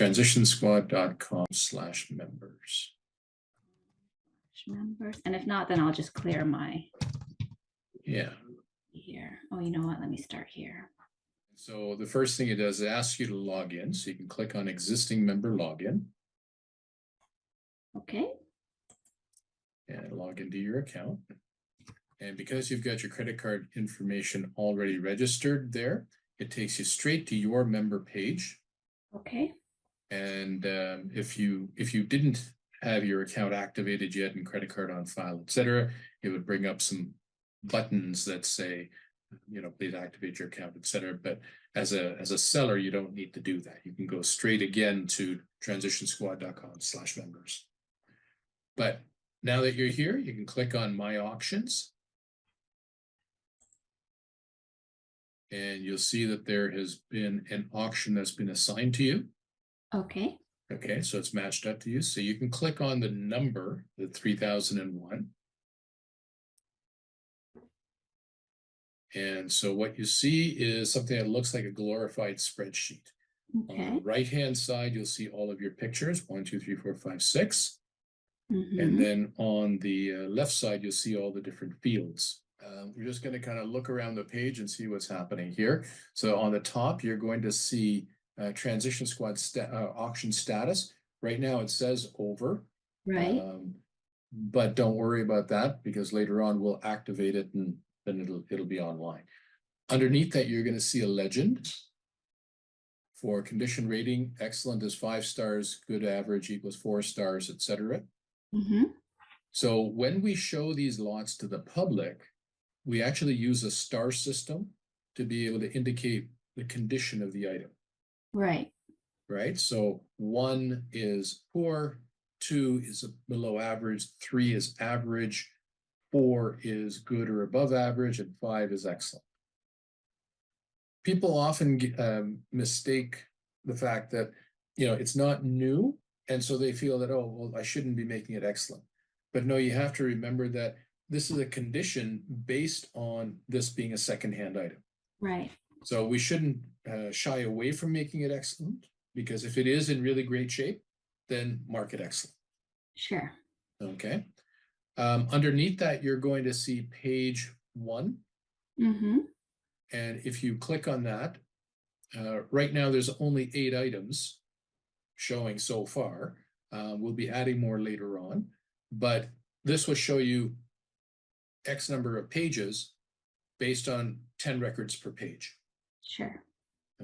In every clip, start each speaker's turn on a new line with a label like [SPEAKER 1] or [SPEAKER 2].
[SPEAKER 1] transitionsquad.com/members.
[SPEAKER 2] Members, and if not, then I'll just clear my
[SPEAKER 1] Yeah.
[SPEAKER 2] here. Oh, you know what? Let me start here.
[SPEAKER 1] So the first thing it does is ask you to log in. So you can click on existing member login.
[SPEAKER 2] Okay.
[SPEAKER 1] And log into your account. And because you've got your credit card information already registered there, it takes you straight to your member page.
[SPEAKER 2] Okay.
[SPEAKER 1] And if you didn't have your account activated yet and credit card on file, etc., it would bring up some buttons that say, please activate your account, etc. But as a seller, you don't need to do that. You can go straight again to transitionsquad.com/members. But now that you're here, you can click on My Auctions. And you'll see that there has been an auction that's been assigned to you.
[SPEAKER 2] Okay.
[SPEAKER 1] Okay, so it's matched up to you. So you can click on the number, the 3001. And so what you see is something that looks like a glorified spreadsheet.
[SPEAKER 2] Okay.
[SPEAKER 1] On the right-hand side, you'll see all of your pictures, 1, 2, 3, 4, 5, 6.
[SPEAKER 2] Mm-hmm.
[SPEAKER 1] And then on the left side, you'll see all the different fields. We're just going to kind of look around the page and see what's happening here. So on the top, you're going to see Transition Squad auction status. Right now it says over.
[SPEAKER 2] Right.
[SPEAKER 1] But don't worry about that because later on we'll activate it and then it'll be online. Underneath that, you're going to see a legend for condition rating. Excellent is 5 stars, good average equals 4 stars, etc.
[SPEAKER 2] Mm-hmm.
[SPEAKER 1] So when we show these lots to the public, we actually use a star system to be able to indicate the condition of the item.
[SPEAKER 2] Right.
[SPEAKER 1] Right. So 1 is poor, 2 is below average, 3 is average, 4 is good or above average, and 5 is excellent. People often mistake the fact that, it's not new. And so they feel that, oh, well, I shouldn't be making it excellent. But no, you have to remember that this is a condition based on this being a secondhand item.
[SPEAKER 2] Right.
[SPEAKER 1] So we shouldn't shy away from making it excellent, because if it is in really great shape, then mark it excellent.
[SPEAKER 2] Sure.
[SPEAKER 1] Okay. Underneath that, you're going to see page 1.
[SPEAKER 2] Mm-hmm.
[SPEAKER 1] And if you click on that, right now there's only 8 items showing so far. We'll be adding more later on, but this will show you X number of pages based on 10 records per page.
[SPEAKER 2] Sure.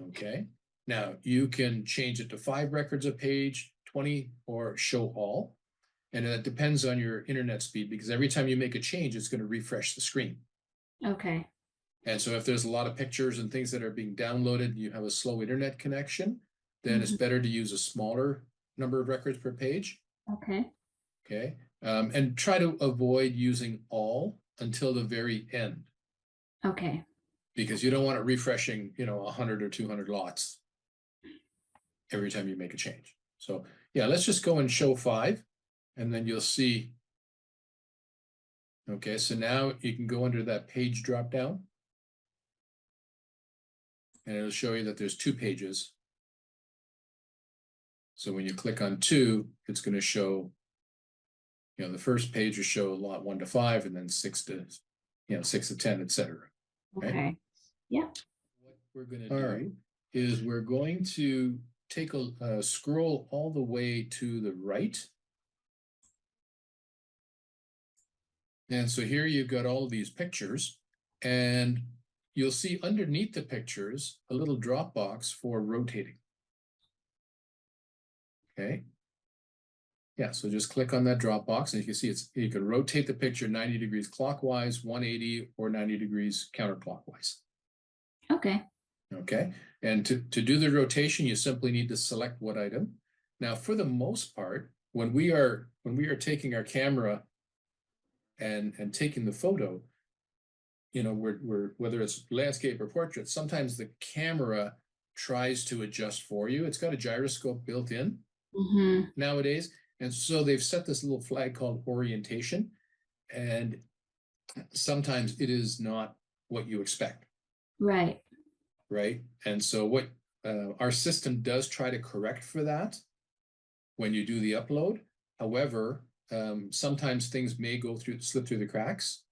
[SPEAKER 1] Okay. Now you can change it to 5 records a page, 20, or show all. And that depends on your internet speed, because every time you make a change, it's going to refresh the screen.
[SPEAKER 2] Okay.
[SPEAKER 1] And so if there's a lot of pictures and things that are being downloaded, and you have a slow internet connection, then it's better to use a smaller number of records per page.
[SPEAKER 2] Okay.
[SPEAKER 1] Okay. And try to avoid using all until the very end.
[SPEAKER 2] Okay.
[SPEAKER 1] Because you don't want it refreshing, 100 or 200 lots every time you make a change. So yeah, let's just go and show 5, and then you'll see. Okay, so now you can go under that page drop down, and it'll show you that there's 2 pages. So when you click on 2, it's going to show, the first page will show lot 1 to 5, and then 6 to 10, etc.
[SPEAKER 2] Okay. Yeah.
[SPEAKER 1] What we're going to do is we're going to take a scroll all the way to the right. And so here you've got all of these pictures, and you'll see underneath the pictures a little drop box for rotating. Okay. Yeah, so just click on that drop box, and you can see you can rotate the picture 90 degrees clockwise, 180, or 90 degrees counterclockwise.
[SPEAKER 2] Okay.
[SPEAKER 1] Okay. And to do the rotation, you simply need to select what item. Now, for the most part, when we are taking our camera and taking the photo, we're whether it's landscape or portrait, sometimes the camera tries to adjust for you. It's got a gyroscope built in nowadays. And so they've set this little flag called orientation, and sometimes it is not what you expect.
[SPEAKER 2] Right.
[SPEAKER 1] Right. And so what our system does try to correct for that when you do the upload. However, sometimes things may slip through the cracks.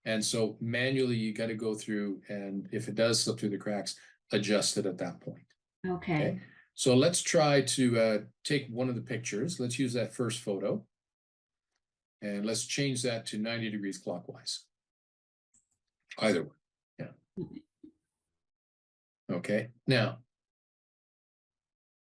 [SPEAKER 1] And so manually you got to go through, and if it does slip through the cracks, adjust it at that point.
[SPEAKER 2] Okay.
[SPEAKER 1] So let's try to take one of the pictures. Let's use that first photo. And let's change that to 90 degrees clockwise. Either one. Yeah. Okay. Now,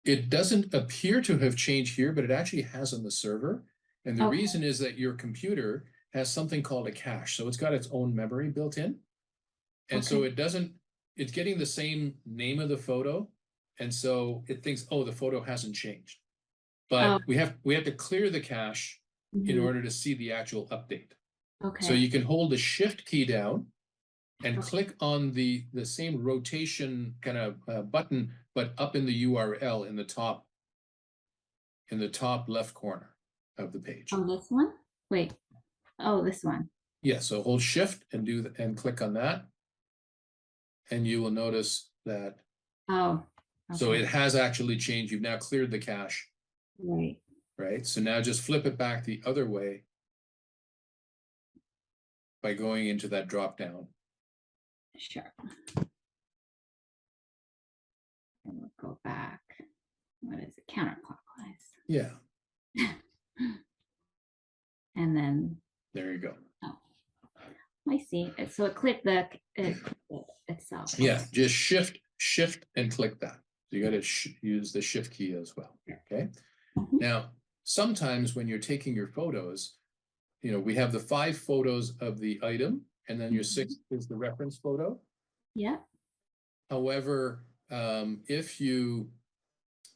[SPEAKER 1] it doesn't appear to have changed here, but it actually has on the server. And the reason is that your computer has something called a cache. So it's got its own memory built in. And so it's getting the same name of the photo. And so it thinks, oh, the photo hasn't changed. But we have to clear the cache in order to see the actual update.
[SPEAKER 2] Okay.
[SPEAKER 1] So you can hold the shift key down and click on the same rotation kind of button, but up in the URL in the top left corner of the page.
[SPEAKER 2] Oh, this one? Wait. Oh, this one.
[SPEAKER 1] Yeah, so hold shift and and click on that. And you will notice that.
[SPEAKER 2] Oh. Okay.
[SPEAKER 1] So it has actually changed. You've now cleared the cache.
[SPEAKER 2] Right.
[SPEAKER 1] Right. So now just flip it back the other way by going into that drop down.
[SPEAKER 2] Sure. And we'll go back. What is it? Counterclockwise.
[SPEAKER 1] Yeah.
[SPEAKER 2] And then
[SPEAKER 1] there you go.
[SPEAKER 2] Oh, I see. So it clicked it itself.
[SPEAKER 1] Yeah, just shift and click that. So you got to use the shift key as well. Okay. Now, sometimes when you're taking your photos, we have the 5 photos of the item, and then your 6th is the reference photo.
[SPEAKER 2] Yeah.
[SPEAKER 1] However, if you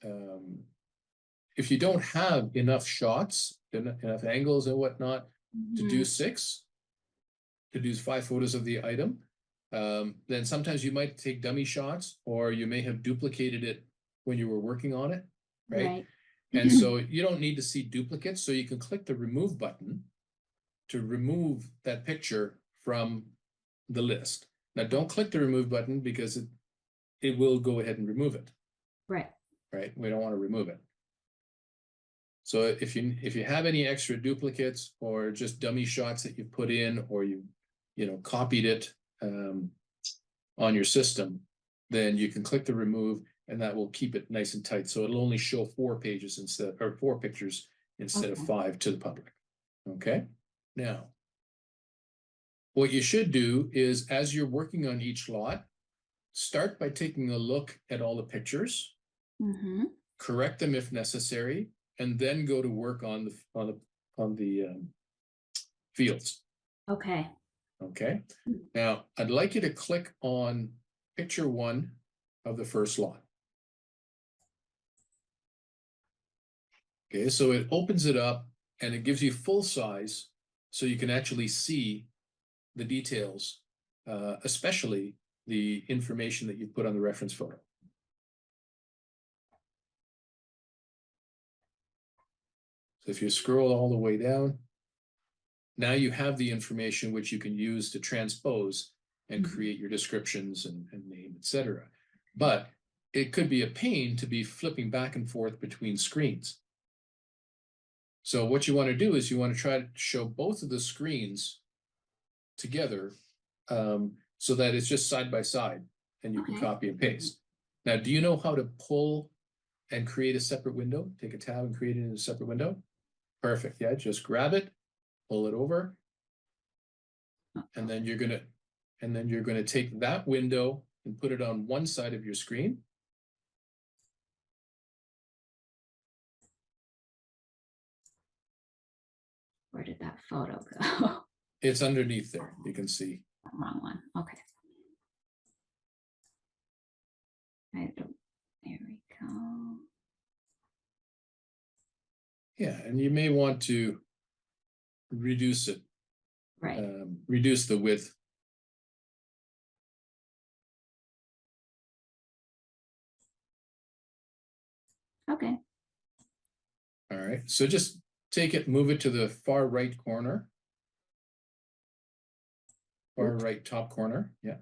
[SPEAKER 1] don't have enough shots, enough angles and whatnot to do 5 photos of the item, then sometimes you might take dummy shots, or you may have duplicated it when you were working on it, right? And so you don't need to see duplicates, so you can click the remove button to remove that picture from the list. Now, don't click the remove button because it will go ahead and remove it. Right. We don't want to remove it. So if you have any extra duplicates or just dummy shots that you put in, or you copied it on your system, then you can click the remove, and that will keep it nice and tight. So it'll only show 4 pictures instead of 5 to the public. Okay. Now, what you should do is, as you're working on each lot, start by taking a look at all the pictures, correct them if necessary, and then go to work on the fields. Okay. Okay. Now, I'd like you to click on picture 1 of the first lot. Okay, so it opens it up and it gives you full size, so you can actually see the details, especially the information that you put on the reference photo. So if you scroll all the way down, now you have the information which you can use to transpose and create your descriptions and name, etc. But it could be a pain to be flipping back and forth between screens. So what you want to do is you want to try to show both of the screens together, so that it's just side by side and you can copy and paste. Now, do you know how to pull and create a separate window? Take a tab and create it in a separate window? Perfect. Yeah, just grab it, pull it over, and then you're gonna take that window and put it on one side of your screen.
[SPEAKER 2] Where did that photo go?
[SPEAKER 1] It's underneath there. You can see.
[SPEAKER 2] Wrong one. Okay. There we go.
[SPEAKER 1] Yeah, and you may want to reduce it.
[SPEAKER 2] Right.
[SPEAKER 1] Reduce the width.
[SPEAKER 2] Okay.
[SPEAKER 1] All right. So just take it, move it to the far right corner. Far right top corner. Yeah.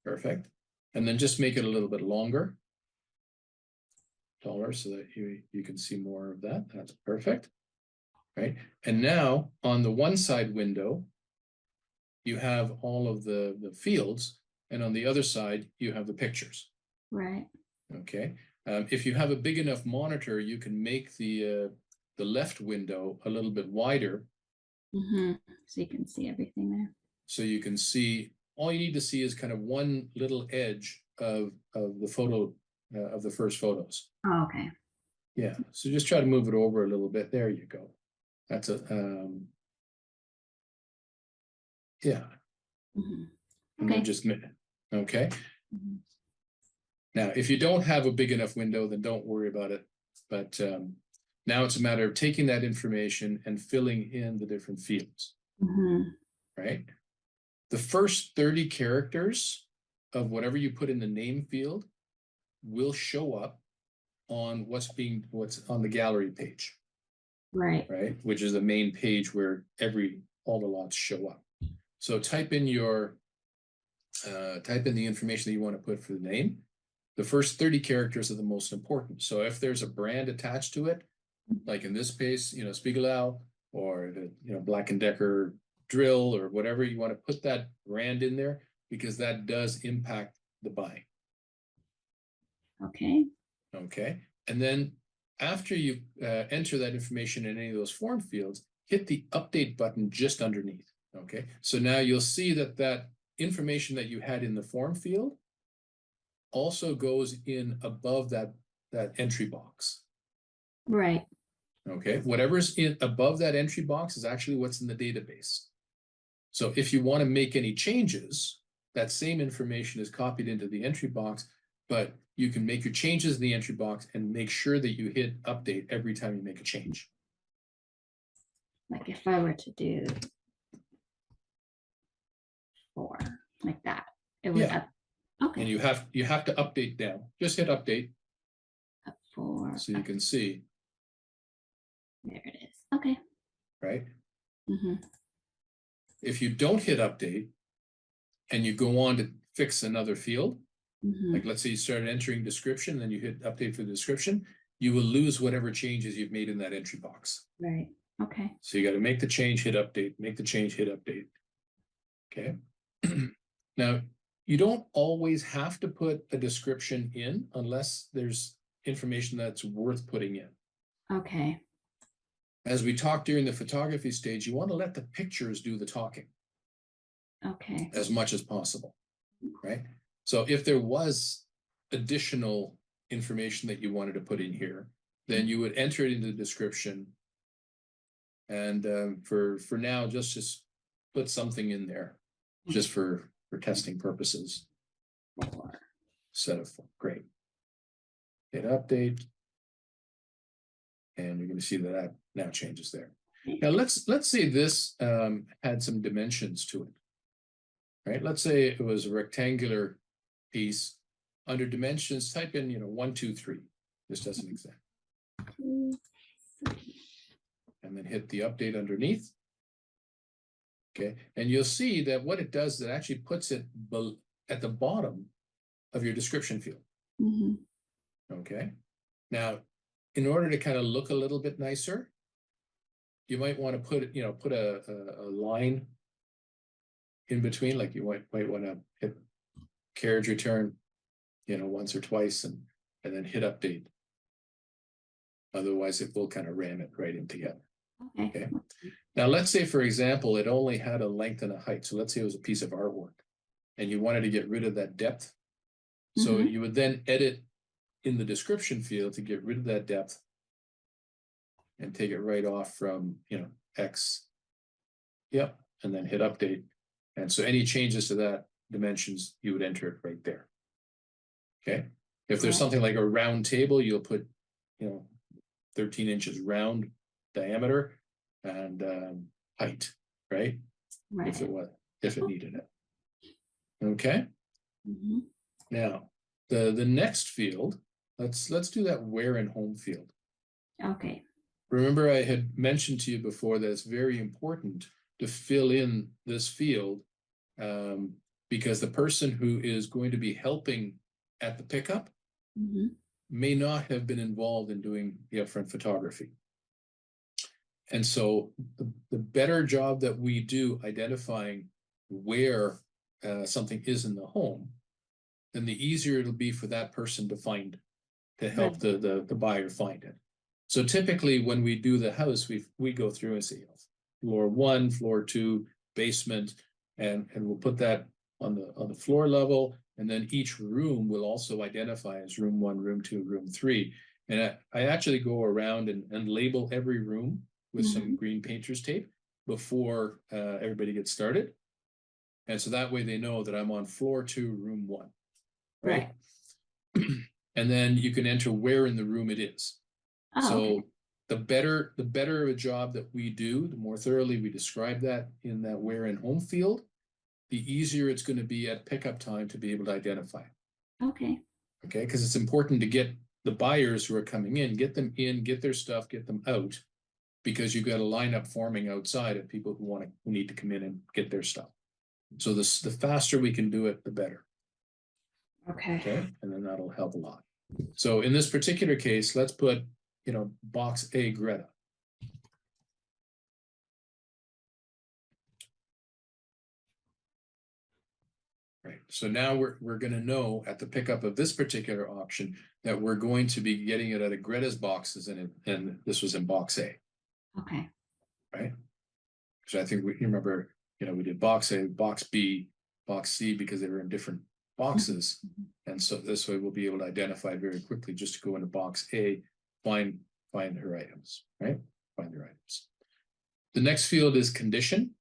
[SPEAKER 1] Perfect. And then just make it a little bit longer. Taller so that you can see more of that. That's perfect. Right. And now on the one side window, you have all of the fields, and on the other side, you have the pictures.
[SPEAKER 2] Right.
[SPEAKER 1] Okay. If you have a big enough monitor, you can make the left window a little bit wider.
[SPEAKER 2] So you can see everything there.
[SPEAKER 1] So you can see, all you need to see is kind of one little edge of the photo, of the first photos.
[SPEAKER 2] Oh, okay.
[SPEAKER 1] Yeah. So just try to move it over a little bit. There you go. That's a, yeah. And
[SPEAKER 2] Okay.
[SPEAKER 1] then just, okay.
[SPEAKER 2] Mhm.
[SPEAKER 1] Now, if you don't have a big enough window, then don't worry about it. But now it's a matter of taking that information and filling in the different fields, right? The first 30 characters of whatever you put in the name field will show up on what's on the gallery page,
[SPEAKER 2] Right.
[SPEAKER 1] right? Which is the main page where all the lots show up. So type in the information that you want to put for the name. The first 30 characters are the most important. So if there's a brand attached to it, like in this case, Spiegelau, or the, Black & Decker drill, or whatever, you want to put that brand in there, because that does impact the buying.
[SPEAKER 2] Okay.
[SPEAKER 1] Okay. And then after you enter that information in any of those form fields, hit the update button just underneath. Okay. So now you'll see that information that you had in the form field also goes in above that entry box.
[SPEAKER 2] Right.
[SPEAKER 1] Okay. Whatever's above that entry box is actually what's in the database. So if you want to make any changes, that same information is copied into the entry box, but you can make your changes in the entry box and make sure that you hit update every time you make a change.
[SPEAKER 2] Like if I were to do 4 like that, it would
[SPEAKER 1] Yeah.
[SPEAKER 2] up. Okay.
[SPEAKER 1] And you have to update now. Just hit update.
[SPEAKER 2] Up 4.
[SPEAKER 1] So you can see.
[SPEAKER 2] There it is. Okay.
[SPEAKER 1] Right. If you don't hit update and you go on to fix another field, like let's say you started entering description, then you hit update for the description, you will lose whatever changes you've made in that entry box.
[SPEAKER 2] Right. Okay.
[SPEAKER 1] So you got to make the change, hit update, make the change, hit update. Okay. Now, you don't always have to put a description in unless there's information that's worth putting in.
[SPEAKER 2] Okay.
[SPEAKER 1] As we talked during the photography stage, you want to let the pictures do the talking.
[SPEAKER 2] Okay.
[SPEAKER 1] As much as possible, right? So if there was additional information that you wanted to put in here, then you would enter it into the description. And for now, just put something in there, just for testing purposes.
[SPEAKER 2] 4.
[SPEAKER 1] Set of 4. Great. Hit update. And you're going to see that now changes there. Now let's say this had some dimensions to it. Right? Let's say it was a rectangular piece. Under dimensions, type in, 1, 2, 3, just as an example.
[SPEAKER 2] 2, 3.
[SPEAKER 1] And then hit the update underneath. Okay. And you'll see that what it does is it actually puts it at the bottom of your description field. Okay. Now, in order to kind of look a little bit nicer, you might want to put a line in between, like you might want to hit carriage return, once or twice, and then hit update. Otherwise, it will kind of ram it right in together. Okay. Now, let's say, for example, it only had a length and a height. So let's say it was a piece of artwork, and you wanted to get rid of that depth. So you would then edit in the description field to get rid of that depth and take it right off from, X. Yep. And then hit update. And so any changes to that dimensions, you would enter it right there. Okay. If there's something like a round table, you'll put, 13 inches round diameter and height, right?
[SPEAKER 2] Right.
[SPEAKER 1] If it needed it. Okay. Now, the next field, let's do that where in home field.
[SPEAKER 2] Okay.
[SPEAKER 1] Remember, I had mentioned to you before that it's very important to fill in this field because the person who is going to be helping at the pickup
[SPEAKER 2] Mhm.
[SPEAKER 1] may not have been involved in doing the upfront photography. And so the better job that we do identifying where something is in the home, then the easier it'll be for that person to find, to help the buyer find it. So typically when we do the house, we go through and say floor 1, floor 2, basement, and we'll put that on the floor level, and then each room will also identify as room 1, room 2, room 3. And I actually go around and label every room with some green painter's tape before everybody gets started. And so that way they know that I'm on floor 2, room 1. Right. And then you can enter where in the room it is.
[SPEAKER 2] Oh,
[SPEAKER 1] So
[SPEAKER 2] okay.
[SPEAKER 1] the better a job that we do, the more thoroughly we describe that in that where in home field, the easier it's going to be at pickup time to be able to identify.
[SPEAKER 2] Okay.
[SPEAKER 1] Okay, because it's important to get the buyers who are coming in, get them in, get their stuff, get them out, because you've got a lineup forming outside of people who need to come in and get their stuff. So the faster we can do it, the better. Okay, and then that'll help a lot. So in this particular case, let's put, box A, Greta. Right. So now we're going to know at the pickup of this particular auction that we're going to be getting it out of Greta's boxes, and this was in box A.
[SPEAKER 2] Okay.
[SPEAKER 1] Right. So I think you remember, we did box A, box B, box C, because they were in different boxes. And so this way we'll be able to identify very quickly, just to go into box A, find her items, right? Find her items. The next field is condition.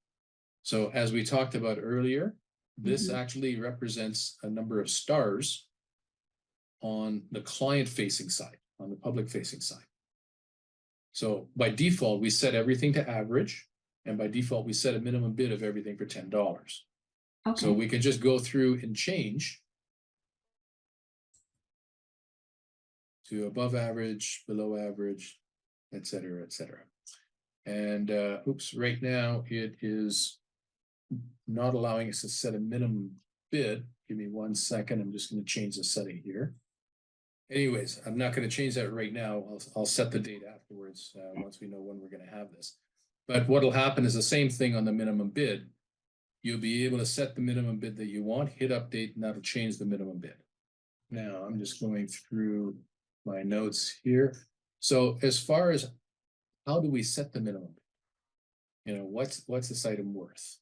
[SPEAKER 1] So as we talked about earlier, this actually represents a number of stars on the client-facing side, on the public-facing side. So by default, we set everything to average, and by default, we set a minimum bid of everything for $10.
[SPEAKER 2] Okay.
[SPEAKER 1] So we can just go through and change to above average, below average, et cetera, et cetera. And oops, right now it is not allowing us to set a minimum bid. Give me 1 second. I'm just going to change the setting here. Anyways, I'm not going to change that right now. I'll set the date afterwards once we know when we're going to have this. But what will happen is the same thing on the minimum bid. You'll be able to set the minimum bid that you want, hit update, and that'll change the minimum bid. Now I'm just going through my notes here. So as far as how do we set the minimum bid? What's this item worth?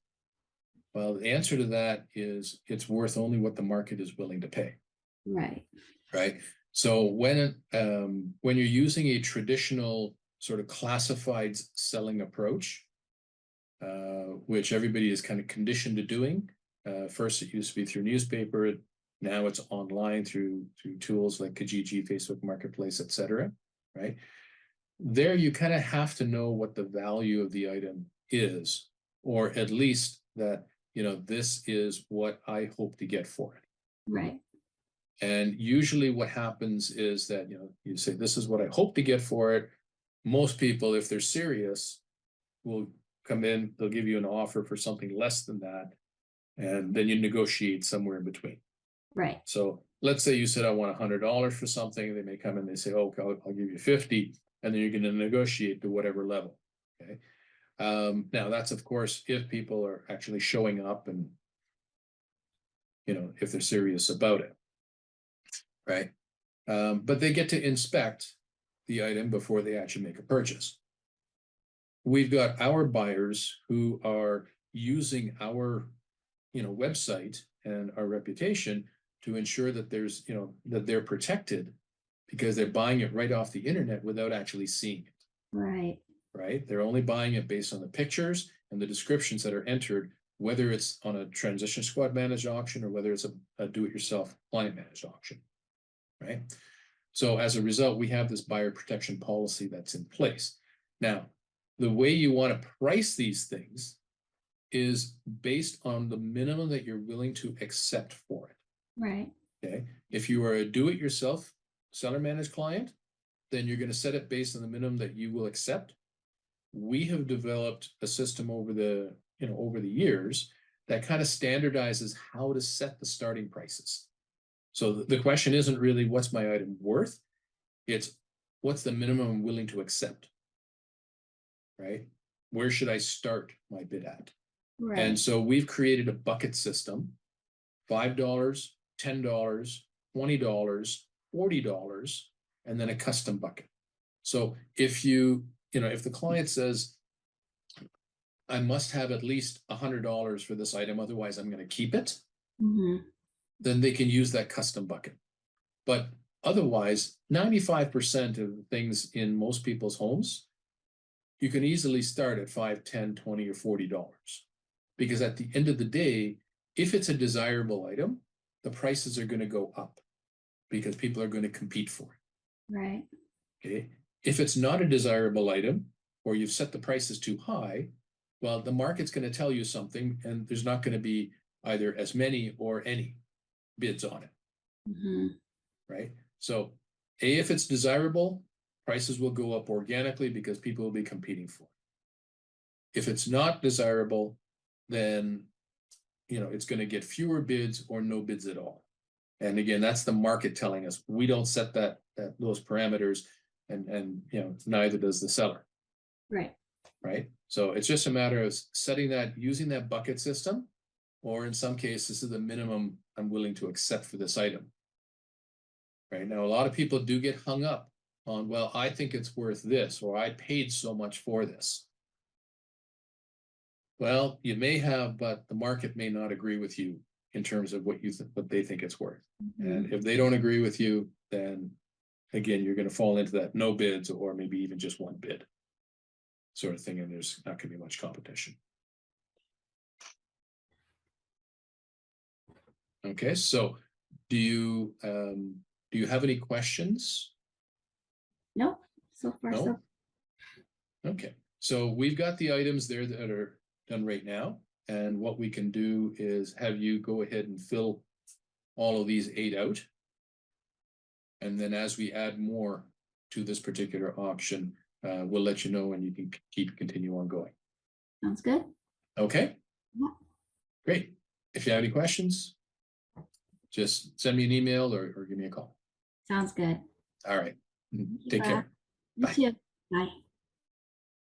[SPEAKER 1] Well, the answer to that is it's worth only what the market is willing to pay.
[SPEAKER 2] Right.
[SPEAKER 1] Right. So when you're using a traditional sort of classified selling approach, which everybody is kind of conditioned to doing, first it used to be through newspaper, now it's online through tools like Kijiji, Facebook Marketplace, etc. Right there, you kind of have to know what the value of the item is, or at least that this is what I hope to get for it.
[SPEAKER 2] Right.
[SPEAKER 1] And usually what happens is that, you say, this is what I hope to get for it. Most people, if they're serious, will come in, they'll give you an offer for something less than that. And then you negotiate somewhere in between.
[SPEAKER 2] Right.
[SPEAKER 1] So let's say you said, I want $100 for something. They may come in, they say, okay, I'll give you 50. And then you're going to negotiate to whatever level. Okay. Now that's, of course, if people are actually showing up and, if they're serious about it. Right. But they get to inspect the item before they actually make a purchase. We've got our buyers who are using our, website and our reputation to ensure that there's, that they're protected because they're buying it right off the internet without actually seeing it.
[SPEAKER 2] Right.
[SPEAKER 1] Right. They're only buying it based on the pictures and the descriptions that are entered, whether it's on a transition squad managed auction or whether it's a do-it-yourself client managed auction. Right. So as a result, we have this buyer protection policy that's in place. Now, the way you want to price these things is based on the minimum that you're willing to accept for it.
[SPEAKER 2] Right.
[SPEAKER 1] Okay. If you are a do-it-yourself seller managed client, then you're going to set it based on the minimum that you will accept. We have developed a system over the years that kind of standardizes how to set the starting prices. So the question isn't really what's my item worth, it's what's the minimum I'm willing to accept, right? Where should I start my bid at?
[SPEAKER 2] Right.
[SPEAKER 1] And so we've created a bucket system, $5, $10, $20, $40, and then a custom bucket. So if if the client says, I must have at least $100 for this item, otherwise I'm going to keep it, then they can use that custom bucket. But otherwise, 95% of things in most people's homes, you can easily start at $5, $10, $20, or $40. Because at the end of the day, if it's a desirable item, the prices are going to go up because people are going to compete for it.
[SPEAKER 2] Right.
[SPEAKER 1] Okay. If it's not a desirable item, or you've set the prices too high, well, the market's going to tell you something, and there's not going to be either as many or any bids on it. Right. So, if it's desirable, prices will go up organically because people will be competing for it. If it's not desirable, then it's going to get fewer bids or no bids at all. And again, that's the market telling us. We don't set those parameters, and neither does the seller.
[SPEAKER 2] Right.
[SPEAKER 1] Right. So it's just a matter of setting that, using that bucket system, or in some cases, this is the minimum I'm willing to accept for this item. Right. Now, a lot of people do get hung up on, well, I think it's worth this, or I paid so much for this. Well, you may have, but the market may not agree with you in terms of what they think it's worth. And if they don't agree with you, then again, you're going to fall into that no bids, or maybe even just one bid sort of thing, and there's not going to be much competition. Okay, so do you have any questions?
[SPEAKER 2] No, so far
[SPEAKER 1] No?
[SPEAKER 2] so.
[SPEAKER 1] Okay, so we've got the items there that are done right now, and what we can do is have you go ahead and fill all of these 8 out, and then as we add more to this particular auction, we'll let you know, and you can continue on going.
[SPEAKER 2] Sounds good.
[SPEAKER 1] Okay.
[SPEAKER 2] Yeah.
[SPEAKER 1] Great. If you have any questions, just send me an email or give me a call.
[SPEAKER 2] Sounds good.
[SPEAKER 1] All right. Take care.
[SPEAKER 2] You
[SPEAKER 1] Bye.
[SPEAKER 2] too. Bye.